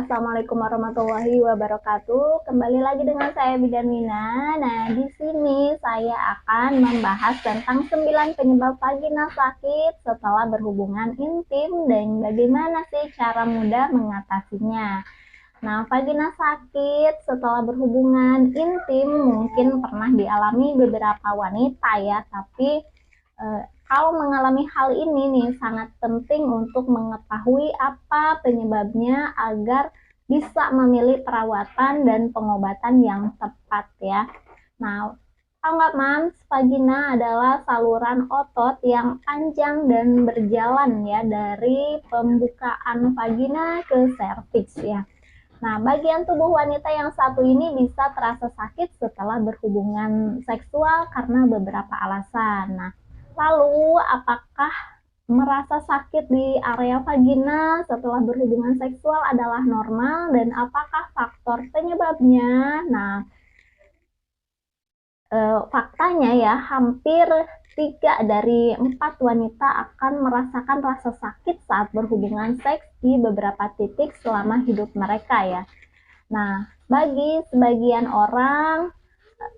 Assalamualaikum warahmatullahi wabarakatuh. Kembali lagi dengan saya Bidan Mina. Nah, di sini saya akan membahas tentang 9 penyebab vagina sakit setelah berhubungan intim dan bagaimana sih cara mudah mengatasinya. Nah, vagina sakit setelah berhubungan intim mungkin pernah dialami beberapa wanita ya, tapi kalau mengalami hal ini nih sangat penting untuk mengetahui apa penyebabnya agar bisa memilih perawatan dan pengobatan yang tepat ya. Nah, tahu nggak Mams, vagina adalah saluran otot yang panjang dan berjalan ya dari pembukaan vagina ke serviks ya. Nah, bagian tubuh wanita yang satu ini bisa terasa sakit setelah berhubungan seksual karena beberapa alasan. Nah, lalu, apakah merasa sakit di area vagina setelah berhubungan seksual adalah normal dan apakah faktor penyebabnya? Nah, faktanya ya, hampir 3 dari 4 wanita akan merasakan rasa sakit saat berhubungan seks di beberapa titik selama hidup mereka ya. Nah, bagi sebagian orang,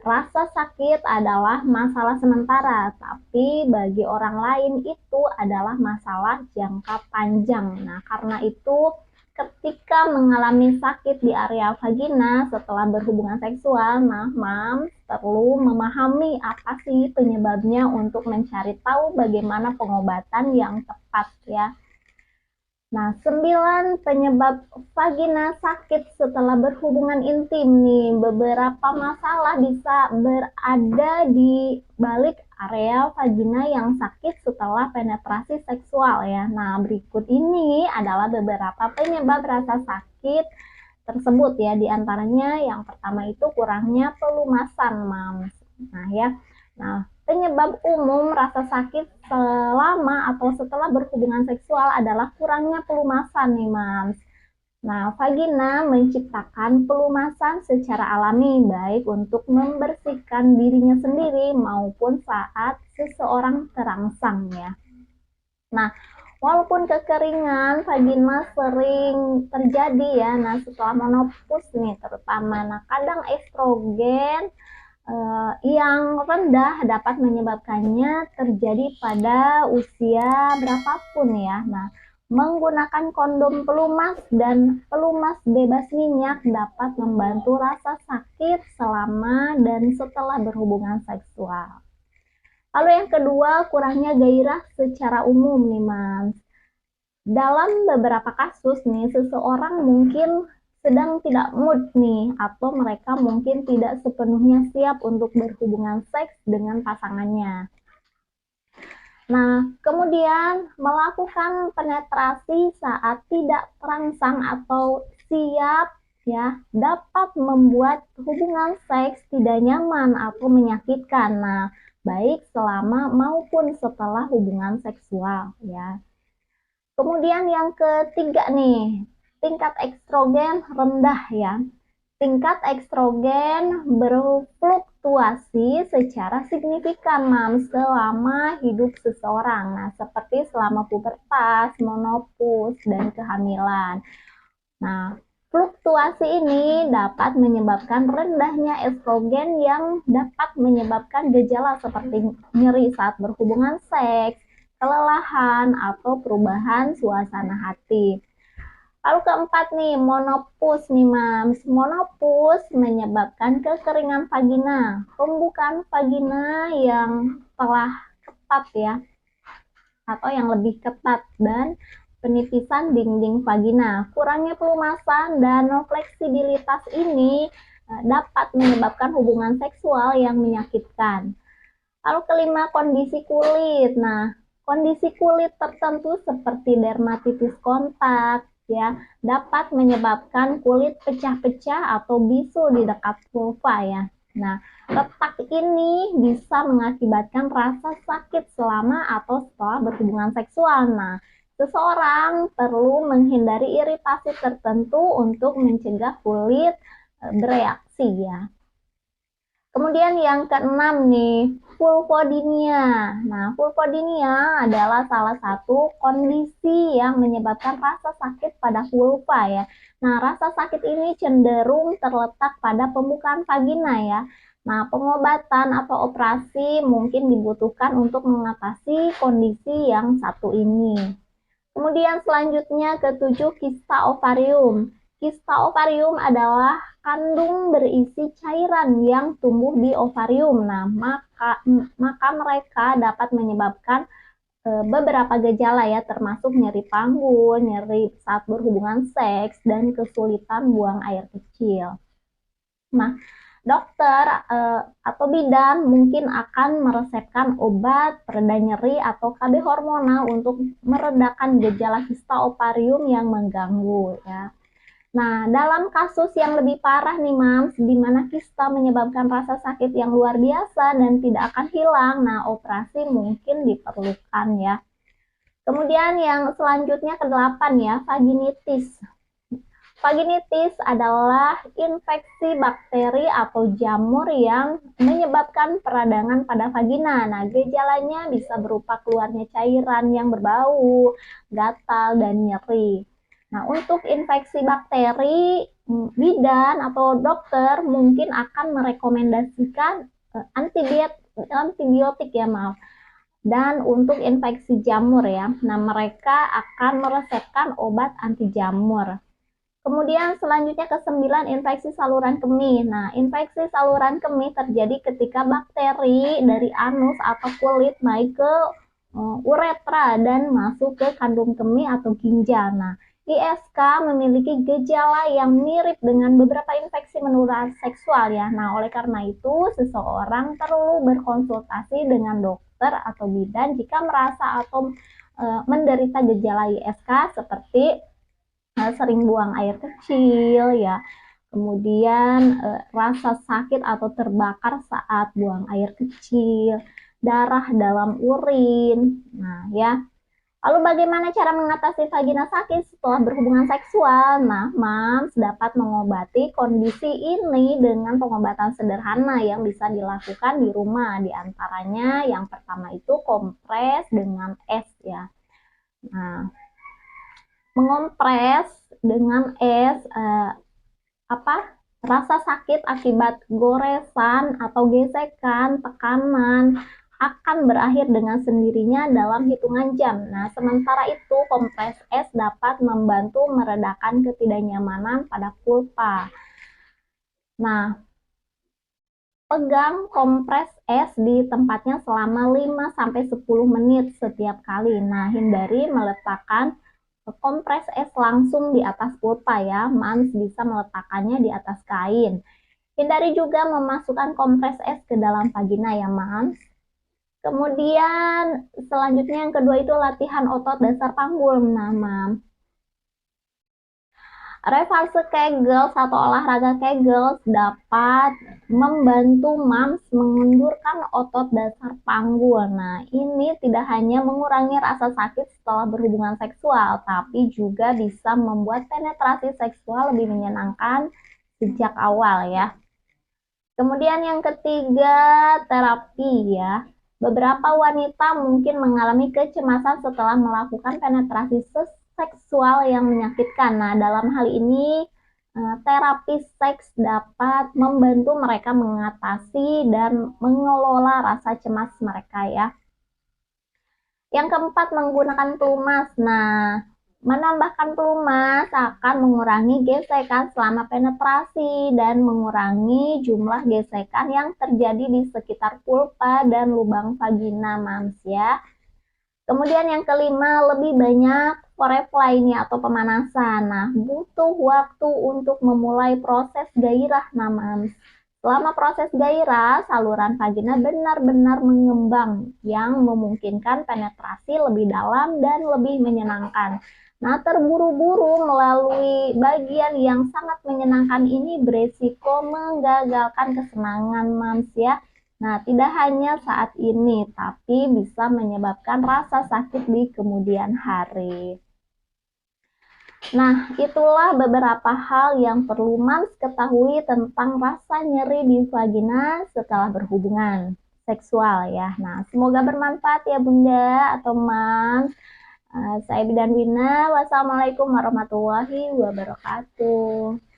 rasa sakit adalah masalah sementara, tapi bagi orang lain itu adalah masalah jangka panjang. Nah, karena itu ketika mengalami sakit di area vagina setelah berhubungan seksual, nah Mams perlu memahami apa sih penyebabnya untuk mencari tahu bagaimana pengobatan yang tepat ya. Nah, 9 penyebab vagina sakit setelah berhubungan intim nih. Beberapa masalah bisa berada di balik area vagina yang sakit setelah penetrasi seksual ya. Nah, berikut ini adalah beberapa penyebab rasa sakit tersebut ya. Di antaranya yang pertama itu kurangnya pelumasan, Mams. Nah, ya. Nah, penyebab umum rasa sakit selama atau setelah berhubungan seksual adalah kurangnya pelumasan nih, Mams. Nah, vagina menciptakan pelumasan secara alami, baik untuk membersihkan dirinya sendiri maupun saat seseorang terangsang ya. Nah, walaupun kekeringan vagina sering terjadi ya, nah setelah menopause nih terutama, nah kadang estrogen yang rendah dapat menyebabkannya terjadi pada usia berapapun ya. Nah, menggunakan kondom pelumas dan pelumas bebas minyak dapat membantu rasa sakit selama dan setelah berhubungan seksual. Lalu yang kedua, kurangnya gairah secara umum nih, Mas. Dalam beberapa kasus nih, seseorang mungkin sedang tidak mood nih, atau mereka mungkin tidak sepenuhnya siap untuk berhubungan seks dengan pasangannya. Nah, kemudian melakukan penetrasi saat tidak terangsang atau siap ya, dapat membuat hubungan seks tidak nyaman atau menyakitkan. Nah, baik selama maupun setelah hubungan seksual ya. Kemudian yang ketiga nih, tingkat estrogen rendah ya. Tingkat estrogen berfluktuasi secara signifikan, Mams, selama hidup seseorang. Nah, seperti selama pubertas, menopause, dan kehamilan. Nah, fluktuasi ini dapat menyebabkan rendahnya estrogen yang dapat menyebabkan gejala seperti nyeri saat berhubungan seks, kelelahan, atau perubahan suasana hati. Lalu keempat nih, monopause nih Mams. Monopause menyebabkan kekeringan vagina, pembukaan vagina yang telah ketat ya, atau yang lebih ketat, dan penipisan dinding vagina. Kurangnya pelumasan dan fleksibilitas ini dapat menyebabkan hubungan seksual yang menyakitkan. Lalu kelima, kondisi kulit. Nah, kondisi kulit tertentu seperti dermatitis kontak ya dapat menyebabkan kulit pecah-pecah atau bisul di dekat vulva ya. Nah, retak ini bisa mengakibatkan rasa sakit selama atau setelah berhubungan seksual. Nah, seseorang perlu menghindari iritasi tertentu untuk mencegah kulit bereaksi ya. Kemudian yang keenam nih, vulvodynia. Nah, vulvodynia adalah salah satu kondisi yang menyebabkan rasa sakit pada vulva ya. Nah, rasa sakit ini cenderung terletak pada pembukaan vagina ya. Nah, pengobatan atau operasi mungkin dibutuhkan untuk mengatasi kondisi yang satu ini. Kemudian selanjutnya ketujuh, kista ovarium. Kista ovarium adalah kandung berisi cairan yang tumbuh di ovarium. Nah, maka mereka dapat menyebabkan beberapa gejala ya, termasuk nyeri panggul, nyeri saat berhubungan seks, dan kesulitan buang air kecil. Nah, dokter atau bidan mungkin akan meresepkan obat pereda nyeri atau KB hormonal untuk meredakan gejala kista ovarium yang mengganggu ya. Nah, dalam kasus yang lebih parah nih, Mams, di mana kista menyebabkan rasa sakit yang luar biasa dan tidak akan hilang, nah operasi mungkin diperlukan ya. Kemudian yang selanjutnya ke-8 ya, vaginitis. Vaginitis adalah infeksi bakteri atau jamur yang menyebabkan peradangan pada vagina. Nah, gejalanya bisa berupa keluarnya cairan yang berbau, gatal, dan nyeri. Nah, untuk infeksi bakteri, bidan atau dokter mungkin akan merekomendasikan antibiotik ya, maaf. Dan untuk infeksi jamur ya, nah mereka akan meresepkan obat anti jamur. Kemudian selanjutnya ke-9, infeksi saluran kemih. Nah, infeksi saluran kemih terjadi ketika bakteri dari anus atau kulit naik ke uretra dan masuk ke kandung kemih atau ginjal. Nah, ISK memiliki gejala yang mirip dengan beberapa infeksi menular seksual ya. Nah, oleh karena itu seseorang perlu berkonsultasi dengan dokter atau bidan jika merasa atau menderita gejala ISK seperti sering buang air kecil ya. Kemudian rasa sakit atau terbakar saat buang air kecil, darah dalam urin. Nah, ya. Lalu bagaimana cara mengatasi vagina sakit setelah berhubungan seksual? Nah, Mams dapat mengobati kondisi ini dengan pengobatan sederhana yang bisa dilakukan di rumah. Di antaranya yang pertama itu kompres dengan es ya. Nah, mengompres dengan es rasa sakit akibat goresan atau gesekan, tekanan akan berakhir dengan sendirinya dalam hitungan jam. Nah, sementara itu kompres es dapat membantu meredakan ketidaknyamanan pada pulpa. Nah, pegang kompres es di tempatnya selama 5-10 menit setiap kali. Nah, hindari meletakkan kompres es langsung di atas pulpa ya. Mams bisa meletakkannya di atas kain. Hindari juga memasukkan kompres es ke dalam vagina ya, Mams. Kemudian selanjutnya yang kedua itu latihan otot dasar panggul. Nah, Mams, reverse Kegels atau olahraga Kegels dapat membantu Mams mengendurkan otot dasar panggul. Nah, ini tidak hanya mengurangi rasa sakit setelah berhubungan seksual, tapi juga bisa membuat penetrasi seksual lebih menyenangkan sejak awal ya. Kemudian yang ketiga, terapi ya. Beberapa wanita mungkin mengalami kecemasan setelah melakukan penetrasi seksual yang menyakitkan. Nah, dalam hal ini terapi seks dapat membantu mereka mengatasi dan mengelola rasa cemas mereka ya. Yang keempat, menggunakan pelumas. Nah, menambahkan pelumas akan mengurangi gesekan selama penetrasi dan mengurangi jumlah gesekan yang terjadi di sekitar pulpa dan lubang vagina, Mams ya. Kemudian yang kelima, lebih banyak foreplay ini atau pemanasan. Nah, butuh waktu untuk memulai proses gairah, Mams. Selama proses gairah, saluran vagina benar-benar mengembang yang memungkinkan penetrasi lebih dalam dan lebih menyenangkan. Nah, terburu-buru melalui bagian yang sangat menyenangkan ini beresiko menggagalkan kesenangan, Mams ya. Nah, tidak hanya saat ini, tapi bisa menyebabkan rasa sakit di kemudian hari. Nah, itulah beberapa hal yang perlu Mams ketahui tentang rasa nyeri di vagina setelah berhubungan seksual ya. Nah, semoga bermanfaat ya Bunda atau Mams. Saya Bidan Wina, wassalamualaikum warahmatullahi wabarakatuh.